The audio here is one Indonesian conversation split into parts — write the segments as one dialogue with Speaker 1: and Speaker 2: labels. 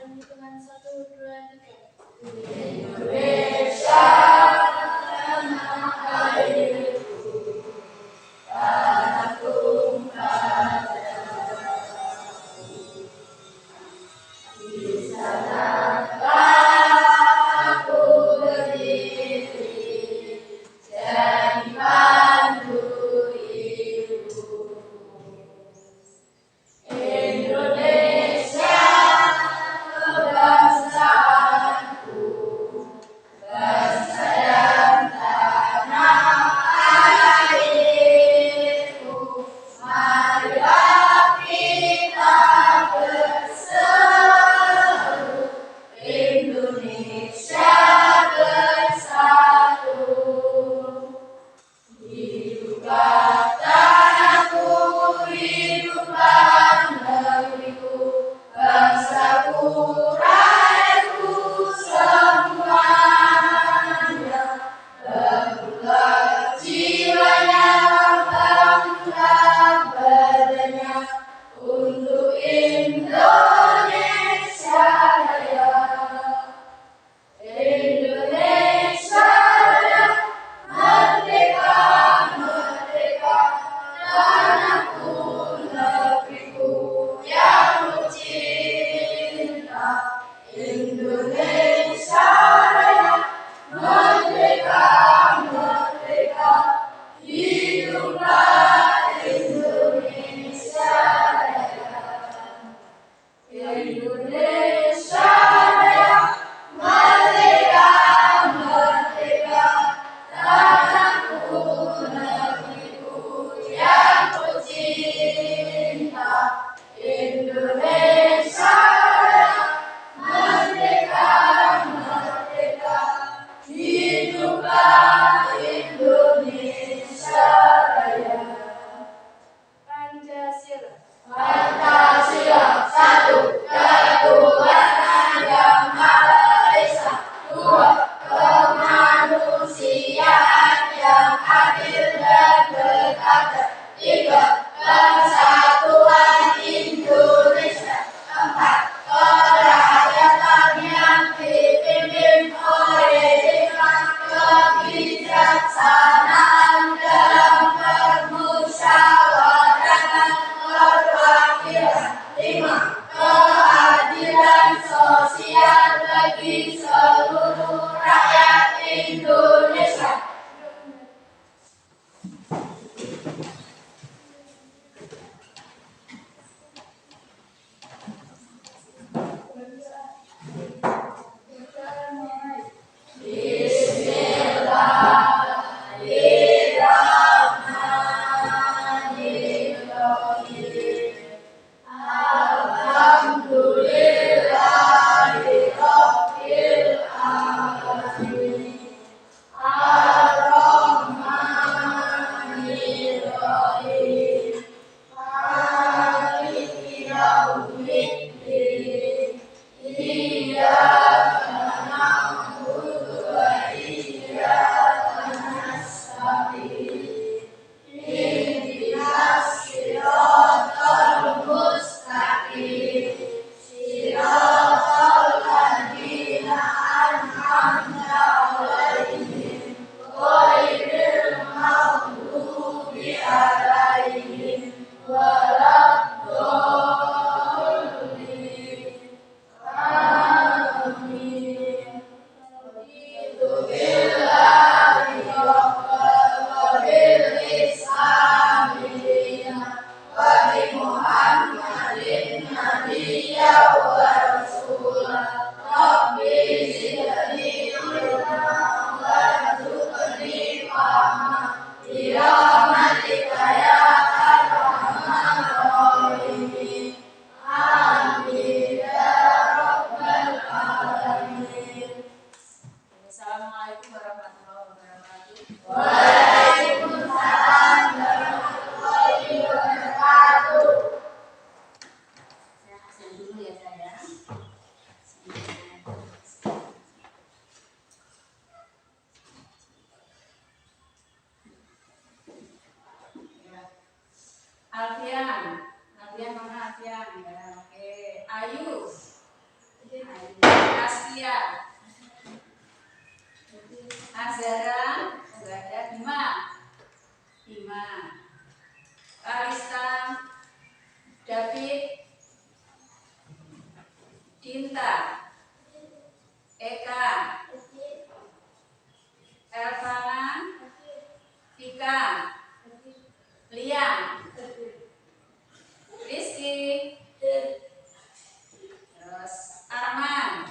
Speaker 1: Hitungan 1, 2, 3.
Speaker 2: Indonesia tanah airku, tanah tumpah darahku. Di sanalah aku berdiri, jadi pandu hidupku. Indonesia kebangsaanku, bangsa dan tanah airku. Marilah kita berseru, Indonesia bersatu. Hiduplah tanahku, hiduplah negeriku, bangsaku, rakyatku semuanya. Bangunlah jiwanya, bangunlah badannya, untuk Indonesia Raya. Indonesia Raya, merdeka, merdeka, tanahku, negeriku yang ku cinta. Indonesia Raya, merdeka, merdeka, hiduplah Indonesia Raya. Indonesia Raya, merdeka, merdeka, tanahku, negeriku yang ku cinta. Indonesia Raya, merdeka, merdeka, hiduplah Indonesia Raya.
Speaker 1: Pancasila.
Speaker 2: Pancasila, satu ketuhanan yang Maha Esa, dua kemanusiaan yang adil dan beradab, tiga persatuan Indonesia, empat kerakyatan yang dipimpin oleh hikmat kebijaksanaan dalam permusyawaratan perwakilan, lima keadilan sosial bagi seluruh rakyat Indonesia. Bismillahirrahmanirrahim. Alhamdulillahirabbil alamin. Ar-Rahmanirrahim. Maliki yaumiddin. Iyyaka na'budu wa iyyaka nasta'in. Ihdinas siratal mustaqim. Siratal ladzina an'amta 'alaihim, ghairil maghdubi 'alaihim waladdallin. Amin. Raditu billahi rabban wa bil islami dinan wa bi Muhammadin nabiyyan wa rasulan. Rabbi zidni ilma warzuqni fahma bi rahmatika ya arhamar rahimin. Amin ya rabbal alamin.
Speaker 1: Assalamualaikum warahmatullahi wabarakatuh.
Speaker 2: Waalaikumsalam warahmatullahi wabarakatuh.
Speaker 1: Saya absen dulu ya saya. Alfian mana Alfian ya? Oke, Ayu. Azara, enggak ada. Bima, Kalista, David, Dinta, Eka, Elvana, Vika, Liam, Rizky, terus Arman,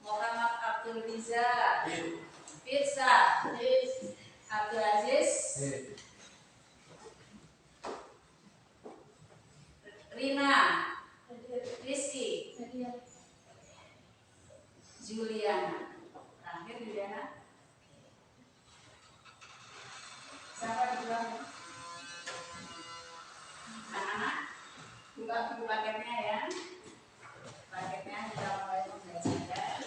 Speaker 1: Muhammad Abdul Riza, Firsa, Abdul Aziz, Rina, Rizky, Juliana. Terakhir Juliana. Siapa di belakang? Anak-anak, buka buku paketnya ya. Paketnya kita mulai pembelajaran.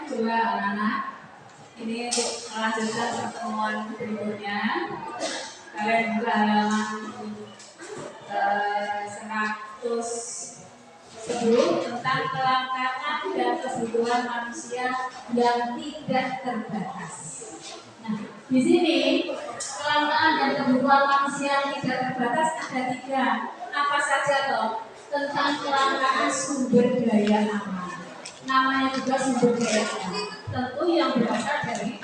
Speaker 1: Coba anak-anak, ini untuk melanjutkan pertemuan berikutnya. Kalian buka halaman 110 tentang kelangkaan dan kebutuhan manusia yang tidak terbatas. Nah, di sini kelangkaan dan kebutuhan manusia yang tidak terbatas ada 3. Apa saja toh? Tentang kelangkaan sumber daya alam. Namanya juga sumber daya alam. Tentu yang berasal dari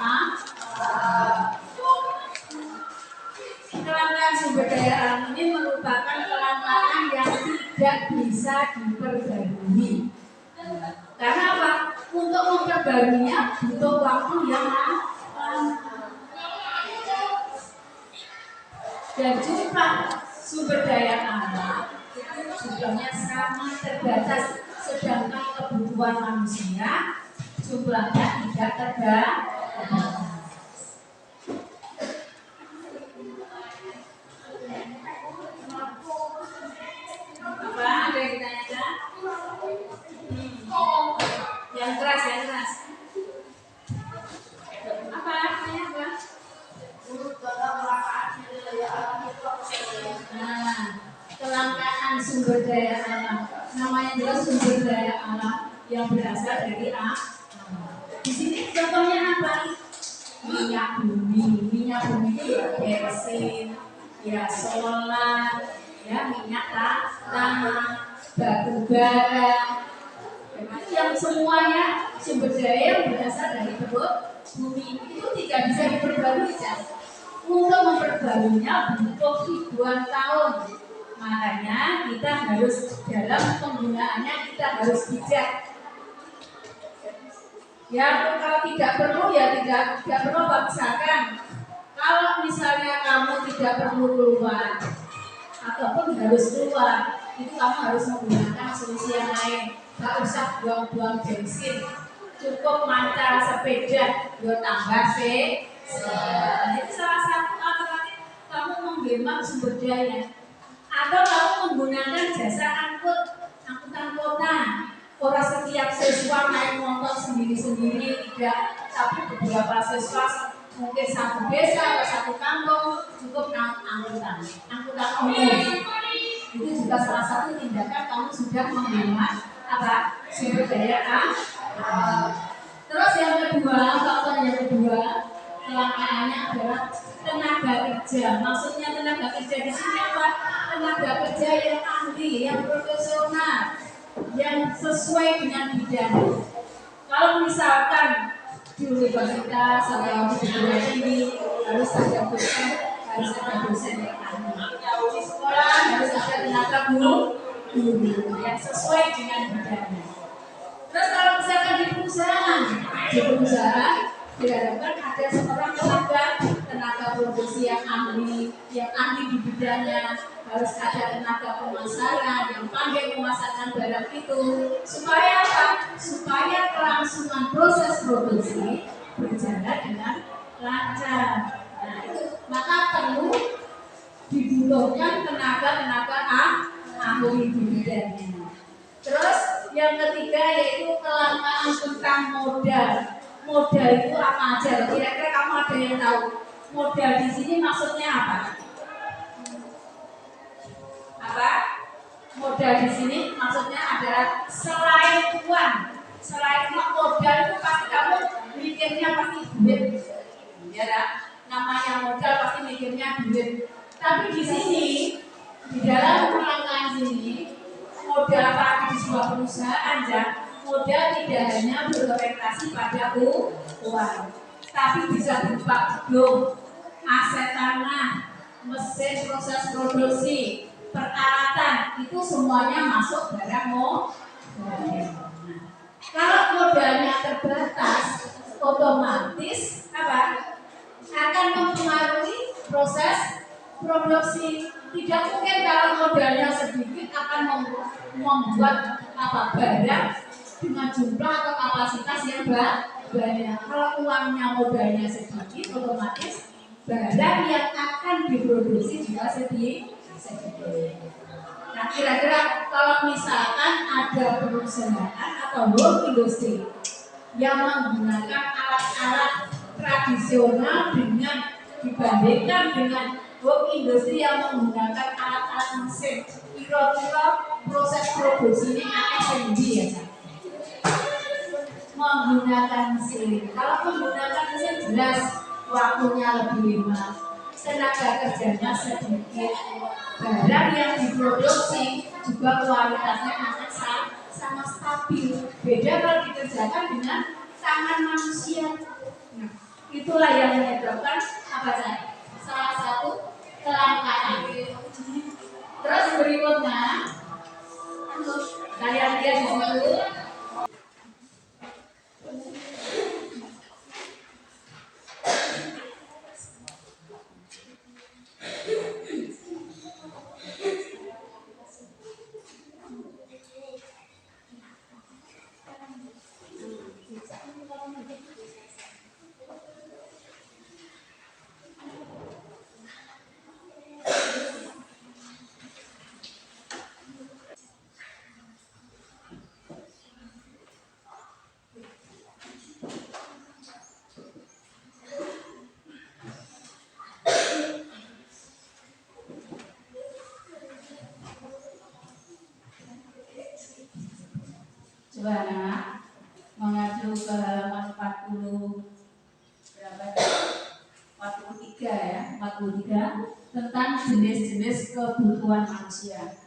Speaker 1: kelangkaan sumber daya alam ini merupakan kelangkaan yang tidak bisa diperbarui. Karena apa? Untuk memperbaruinya butuh waktu yang lama. Dan jumlah sumber daya alam itu jumlahnya sangat terbatas, sedangkan kebutuhan manusia jumlahnya tidak terbatas. Apa? Ada yang ditanyakan? Yang keras, yang keras. Apa? Tanya apa? Nah, kelangkaan sumber daya alam. Namanya juga sumber daya alam yang berasal dari alam. Di sini contohnya apa? Minyak bumi. Minyak bumi itu ya bensin, ya solar, ya minyak tanah, batu bara. Yang semuanya sumber daya yang berasal dari bumi itu tidak bisa diperbarui, kan? Untuk memperbaruinya butuh ribuan tahun. Makanya kita harus dalam penggunaannya kita harus bijak. Ya kalau tidak perlu ya tidak perlu paksakan. Kalau misalnya kamu tidak perlu keluar ataupun harus keluar, itu kamu harus menggunakan solusi yang lain. Tak usah buang-buang bensin, cukup mancar sepeda, buat tambah sih. Itu salah satu alternatif kamu menghemat sumber daya. Atau kamu menggunakan jasa angkutan kota. Orang setiap siswa naik motor sendiri-sendiri tidak, tapi beberapa siswa mungkin satu desa atau satu kampung cukup naik angkutan umum. Itu juga salah satu tindakan kamu sudah menghemat sumber daya Terus yang kedua, faktor yang kedua, kelangkaannya adalah tenaga kerja. Maksudnya tenaga kerja di sini apa? Tenaga kerja yang ahli, yang profesional, yang sesuai dengan bidang. Kalau misalkan di universitas atau di ini harus ada dosen yang ahli. Di sekolah harus ada tenaga guru yang sesuai dengan bidangnya. Terus kalau misalkan di perusahaan diharapkan ada seorang tenaga produksi yang ahli di bidangnya, harus ada tenaga pemasaran yang pandai memasarkan barang itu, supaya apa? Supaya kelangsungan proses produksi berjalan dengan lancar. Nah, maka perlu dibutuhkan tenaga ahli di bidangnya. Terus yang ketiga yaitu kelangkaan tentang modal. Modal itu apa aja? Kira-kira kamu ada yang tahu? Modal di sini maksudnya apa? Apa? Modal di sini maksudnya adalah selain uang. Selain uang, modal itu pasti kamu mikirnya pasti duit. Ya, namanya modal pasti mikirnya duit. Tapi di sini di dalam kelangkaan sini modal apalagi di sebuah perusahaan ya, modal tidak hanya berorientasi pada uang, tapi bisa berupa gedung, aset tanah, mesin proses produksi, peralatan, itu semuanya masuk barang modal. Kalau modalnya terbatas, otomatis apa? Akan mempengaruhi proses produksi. Tidak mungkin kalau modalnya sedikit akan membuat barang dengan jumlah atau kapasitas yang banyak. Kalau uangnya modalnya sedikit, otomatis barang yang akan diproduksi juga sedikit. Nah, kira-kira kalau misalkan ada perusahaan atau industri yang menggunakan alat-alat tradisional dibandingkan dengan industri yang menggunakan alat-alat mesin, kira-kira proses produksi ini akan sendiri ya, menggunakan mesin. Kalau menggunakan mesin jelas waktunya lebih lama, tenaga kerjanya sedikit, barang yang diproduksi juga kualitasnya akan sama stabil. Beda kalau dikerjakan dengan tangan manusia. Nah, itulah yang menyebabkan salah satu kelangkaan. Terus berikutnya, kalian lihat di situ. ya, 43 tentang jenis-jenis kebutuhan manusia.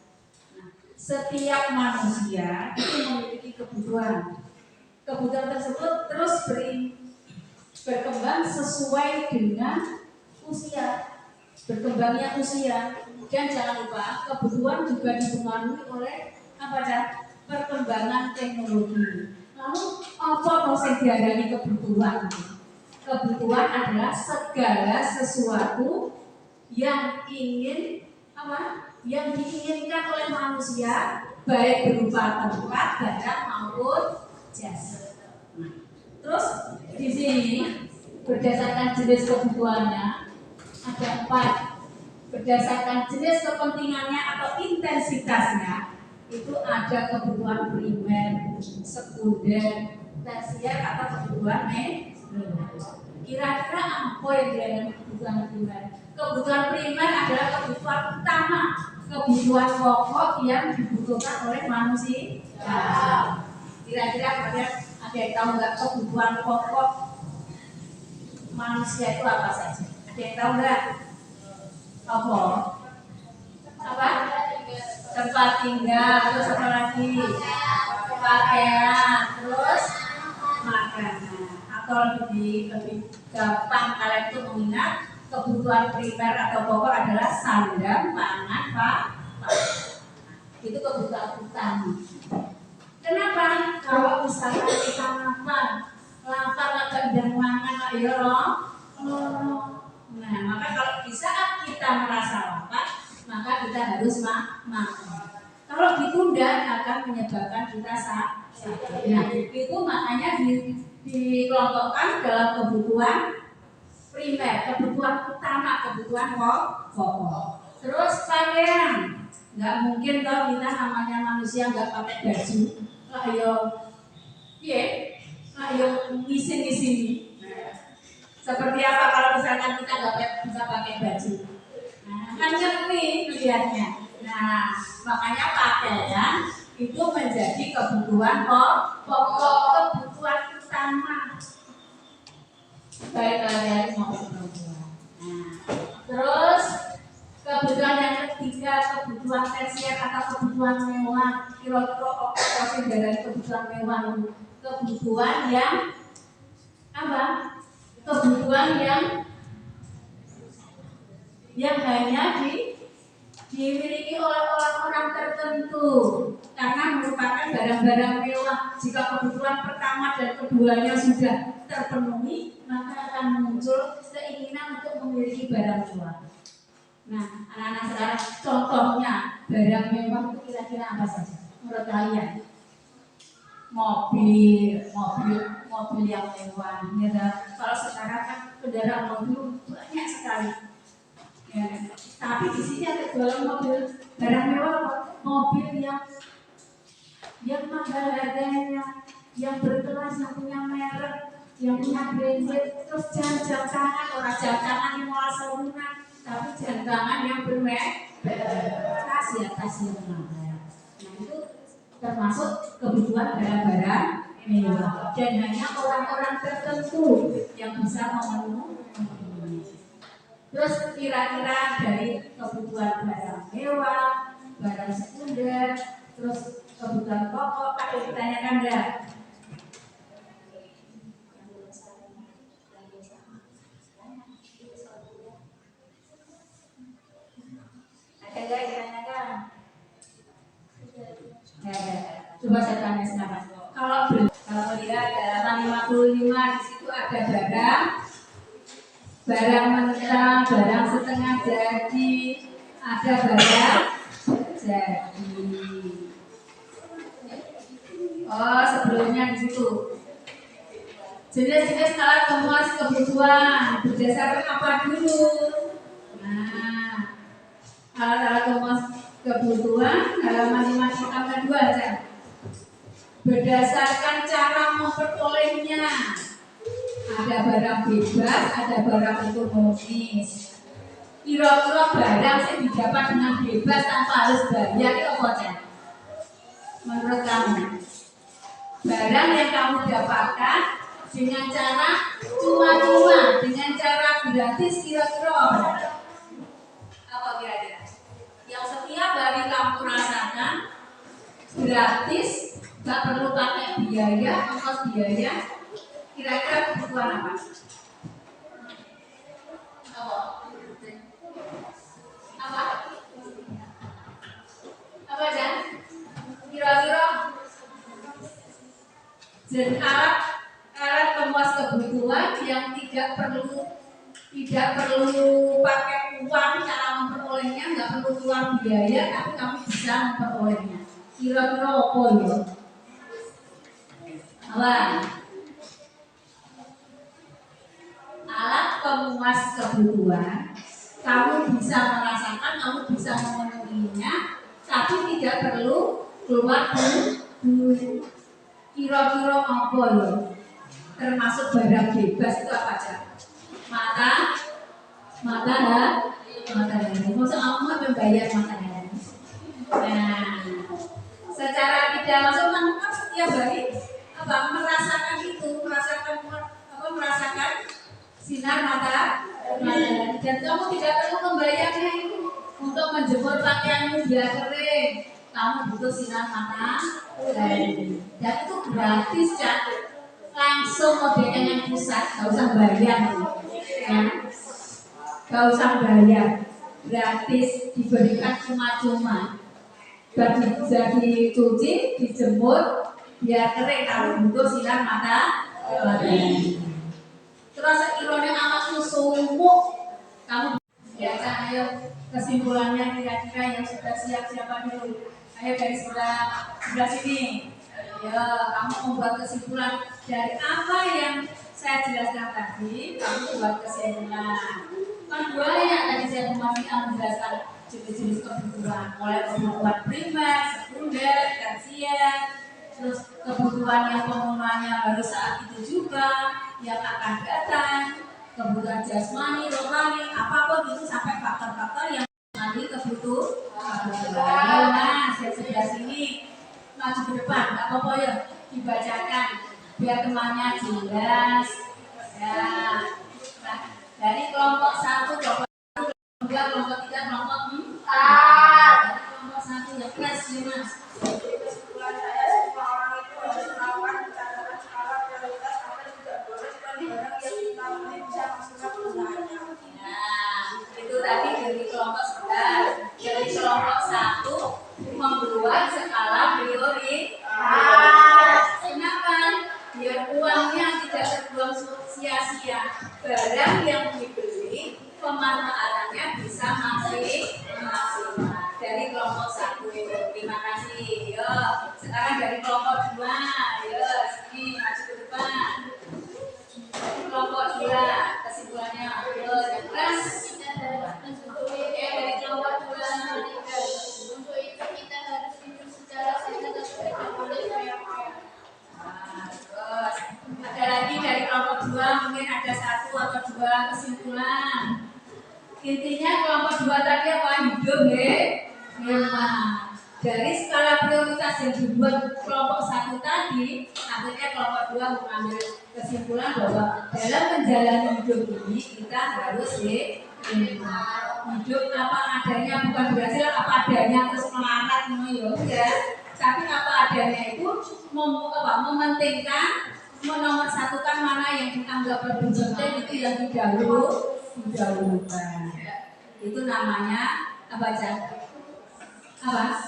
Speaker 1: Nah, setiap manusia itu memiliki kebutuhan. Kebutuhan tersebut terus berkembang sesuai dengan usia, berkembangnya usia. Dan jangan lupa kebutuhan juga dipengaruhi oleh apa ya? Perkembangan teknologi. Lalu apa proses diarani kebutuhan? Kebutuhan adalah segala sesuatu yang ingin apa? Yang diinginkan oleh manusia, baik berupa tempat, barang maupun jasa. Nah, terus di sini berdasarkan jenis kebutuhannya ada 4. Berdasarkan jenis kepentingannya atau intensitasnya itu ada kebutuhan primer, sekunder, tersier atau kebutuhan minor. Kira-kira apa yang diarani kebutuhan primer? Kebutuhan primer adalah kebutuhan utama, kebutuhan pokok yang dibutuhkan oleh manusia. Kira-kira kalian ada yang tahu nggak kebutuhan pokok manusia itu apa saja? Ada yang tahu nggak? Apa? Tempat tinggal, terus apa lagi? Pakaian, terus makanan. Atau lebih gampang kalian itu mengingat kebutuhan primer atau pokok adalah sandang, pangan, itu kebutuhan utama. Kenapa? Kalau misalnya kita lapar agak dan mangan ya loh. Nah, maka kalau di saat kita merasa lapar, maka kita harus makan. Kalau ditunda akan menyebabkan kita sakit. Nah, itu makanya dikelompokkan dalam kebutuhan primer, kebutuhan utama, kebutuhan pokok. Terus pakaian, nggak mungkin kalau kita namanya manusia nggak pakai baju. Ayo ngisi. Seperti apa kalau misalkan kita nggak bisa pakai baju? Nah, kan nyeri melihatnya. Nah, makanya pakaian itu menjadi kebutuhan pokok, kebutuhan utama. Baik kalian maupun perempuan. Nah, terus kebutuhan yang ketiga, kebutuhan tersier atau kebutuhan mewah. Kira-kira apa dari kebutuhan mewah? Kebutuhan yang apa? Kebutuhan yang hanya dimiliki oleh orang-orang tertentu karena merupakan barang-barang mewah. Jika kebutuhan pertama dan keduanya sudah terpenuhi, maka akan muncul keinginan untuk memiliki barang mewah. Nah, anak-anak sekarang contohnya barang mewah itu kira-kira apa saja menurut kalian? Mobil yang mewah, ya. Kalau sekarang kan kendaraan mobil banyak sekali. Ya. Tapi di sini ada jualan mobil barang mewah, mobil yang mahal harganya, yang berkelas, yang punya merek, yang punya branded, terus jam tangan, orang jam tangan yang mau serunan, tapi jam tangan yang bermerek, tas yang mahal. Nah itu termasuk kebutuhan barang-barang mewah dan hanya orang-orang tertentu yang bisa memenuhi. Terus kira-kira dari kebutuhan barang mewah, barang sekunder, terus kebutuhan pokok, ada yang ditanyakan enggak? Ada enggak yang ditanyakan? Coba saya tanya sekarang. Kalau lihat halaman 55 di situ ada barang mentah, barang setengah jadi, ada barang jadi. Oh, sebelumnya di situ. Jenis-jenis alat pemuas kebutuhan berdasarkan apa dulu? Nah, alat-alat pemuas kebutuhan halaman 52 aja. Berdasarkan cara memperolehnya, ada barang bebas, ada barang ekonomis. Kira-kira barang yang didapat dengan bebas tanpa harus bayar itu apa aja? Menurut kamu, barang yang kamu dapatkan dengan cara cuma-cuma, dengan cara gratis kira-kira apa kira-kira? Yang setiap hari kamu rasakan gratis, gak perlu pakai biaya, ongkos biaya. Kira-kira kebutuhan apa? Apa? Apa Jan? Kira-kira jadi alat pemuas kebutuhan yang tidak perlu pakai uang cara memperolehnya, nggak perlu uang biaya, tapi kamu bisa memperolehnya. Kira-kira apa ya? Apa? Alat pemuas kebutuhan, kamu bisa merasakan, kamu bisa memenuhinya, tapi tidak perlu keluar duit. Kira-kira apa ya? Termasuk barang bebas itu apa aja? Mata hari. Maksud kamu membayar mata hari. Nah, secara tidak langsung kamu kan setiap hari merasakan sinar matahari dan kamu tidak perlu membayarnya itu untuk menjemur pakaianmu biar kering. Kamu butuh sinar matahari dan itu gratis Cak. Langsung modelnya yang pusat, gak usah bayar ya. Gak usah bayar, gratis, diberikan cuma-cuma. Bisa dicuci, dijemur, biar kering. Kamu butuh sinar matahari. Terus sekiranya anakmu sumuk, kamu biasa. Ayo kesimpulannya kira-kira yang sudah siap siapa dulu? Ayo dari sebelah sini. Ya, kamu membuat kesimpulan dari apa yang saya jelaskan tadi. Kamu buat kesimpulan. Kan banyak tadi saya menjelaskan jenis-jenis kebutuhan, mulai kebutuhan primer, sekunder, tersier, terus kebutuhan yang pemenuhannya harus saat itu juga, yang akan datang, kebutuhan jasmani, rohani, apapun itu sampai faktor-faktor yang mengalami kebutuhan. Nah, saya sebelah sini maju ke depan, nggak apa-apa ya, dibacakan biar temannya jelas. Ya, nah, dari kelompok 1, kelompok 2, kelompok 3, kelompok 4. Dari kelompok 1 ya kelas ya Mas.
Speaker 2: Kesimpulan saya semua orang itu harus melakukan catatan skala prioritas agar tidak boros dan barang yang kita beli bisa maksimal usahanya.
Speaker 1: Nah, itu tadi dari kelompok 11. Dari kelompok 1 membuat skala prioritas. Kenapa? Biar uangnya tidak terbuang sia-sia. Barang yang dibeli pemanfaatannya bisa maksimal. Dari kelompok 1 itu. Terima kasih. Yo, sekarang dari kelompok 2. Yo, sini maju ke depan. Kelompok 2 kesimpulannya. Yo, kelas. Dari kelompok 2.
Speaker 2: Untuk itu kita harus hidup secara sehat dan tidak boleh berlebihan.
Speaker 1: Terus ada lagi dari kelompok 2, mungkin ada 1 atau 2 kesimpulan. Intinya kelompok 2 tadi apa? Hidup hemat. Dari skala prioritas yang dibuat kelompok 1 tadi, akhirnya kelompok 2 mengambil kesimpulan bahwa dalam menjalani hidup ini kita harus hemat. Hidup apa adanya, bukan berarti apa adanya terus melarat ya. Tapi apa adanya itu mementingkan, menomorsatukan mana yang dianggap lebih penting, itu yang didahulukan. Itu namanya apa aja? Apa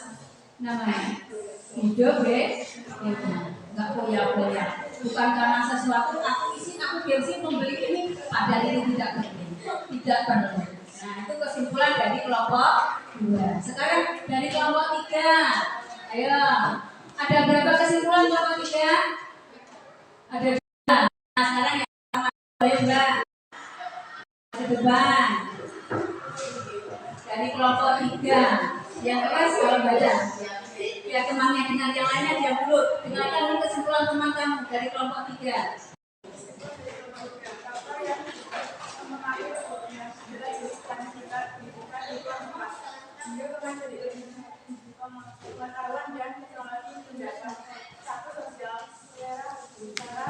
Speaker 1: namanya? Hidup nggak poya-poya. Bukan karena sesuatu aku gengsi membeli ini, padahal ini tidak penting, tidak perlu. Nah, itu kesimpulan dari kelompok 2. Sekarang dari kelompok 3. Ayo, ada berapa kesimpulan kelompok 3? Ada 2. Nah, sekarang yang pertama, ayo Mbak, ke depan. Dari kelompok 3. Yang keras kalau baca. Biar temannya dengan yang lainnya dia dulu. Dengarkan dulu kesimpulan teman kamu dari kelompok 3.
Speaker 2: Pengetahuan dan teknologi mendapat satu sosial secara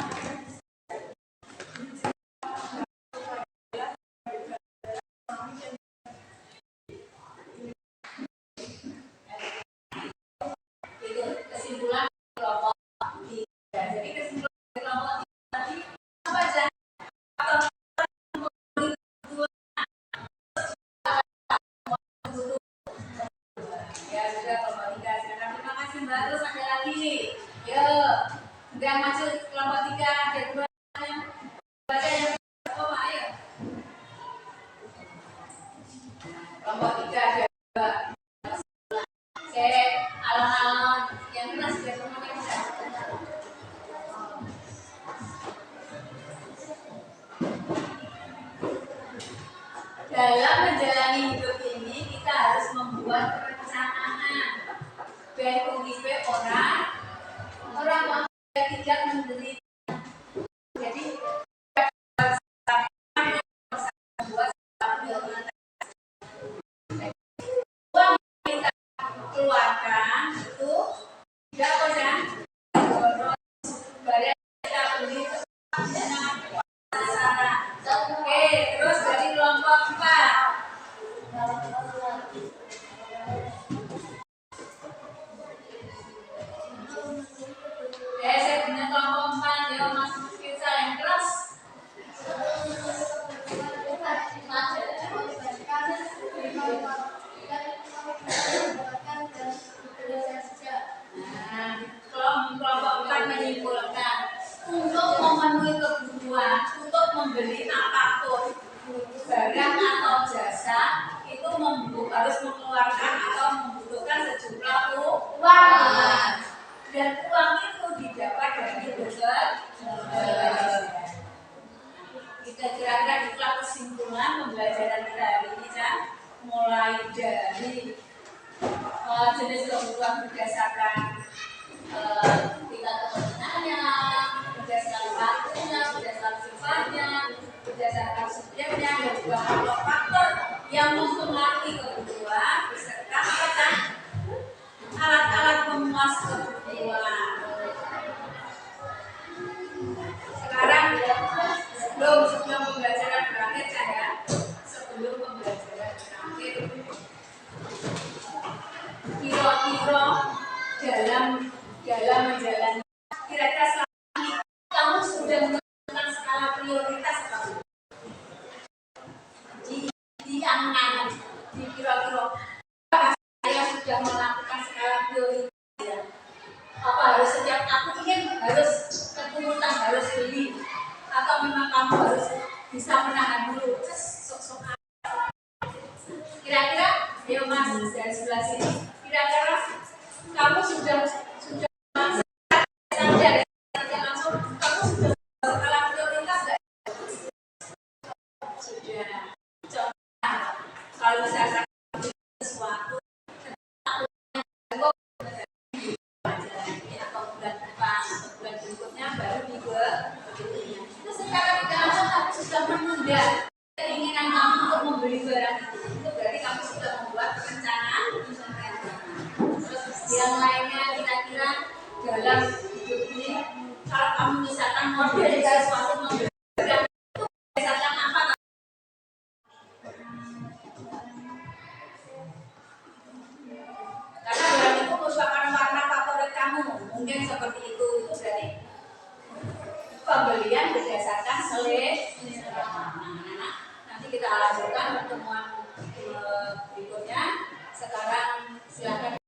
Speaker 1: Kelompok 3 ada 2. Oke, alon-alon yang kelas sudah semua yang bisa. Dalam menjalani hidup ini kita harus membuat perencanaan. BNPB orang tidak menderita. Jadi uang kita keluarkan itu tidak pernah boros. Barang kita beli oke, terus dari kelompok 4. Saya punya kelompok 4 ya, Mas Firsa yang keras. Nah, kelompok 4 menyimpulkan untuk memenuhi kebutuhan, untuk membeli apapun barang atau jasa itu harus mengeluarkan atau membutuhkan sejumlah uang, dan uang itu didapat dari bekerja. Kita kira-kira itulah kesimpulan pembelajaran kita hari ini, kan? Mulai dari jenis kebutuhan berdasarkan tingkat kepentingannya, berdasarkan waktunya, berdasarkan sifatnya, berdasarkan subjeknya, dan juga faktor yang mempengaruhi kebutuhan beserta alat-alat pemuas kebutuhan. Sekarang sebelum pembelajaran berakhir, saya sebelum pembelajaran berakhir, kira-kira dalam menjalani kira-kira selama ini kamu sudah menentukan skala prioritas kamu di angan, di kira-kira saya sudah melakukan skala prioritas ya. Apa harus setiap aku ingin harus keturutan harus beli, atau memang kamu harus bisa menahan dulu sok-sok. Kira-kira ya Mas dari sebelah sini, kira-kira kamu sudah sadar langsung kamu sudah skala prioritas nggak? Sudah. Contoh, kalau misalkan sesuatu atau bulan depan atau bulan berikutnya baru dibelinya, itu secara tidak langsung kamu sudah menunda keinginan kamu untuk membeli barang itu berarti kamu sudah membuat perencanaan. Terus yang lainnya kira-kira dalam hidup ini kalau kamu misalkan mau beli sesuatu, membeli barang itu berdasarkan apa? Karena barang itu merupakan warna favorit kamu, mungkin seperti itu berarti pembelian berdasarkan selera. Nanti kita lanjutkan pertemuan berikutnya. Sekarang silakan.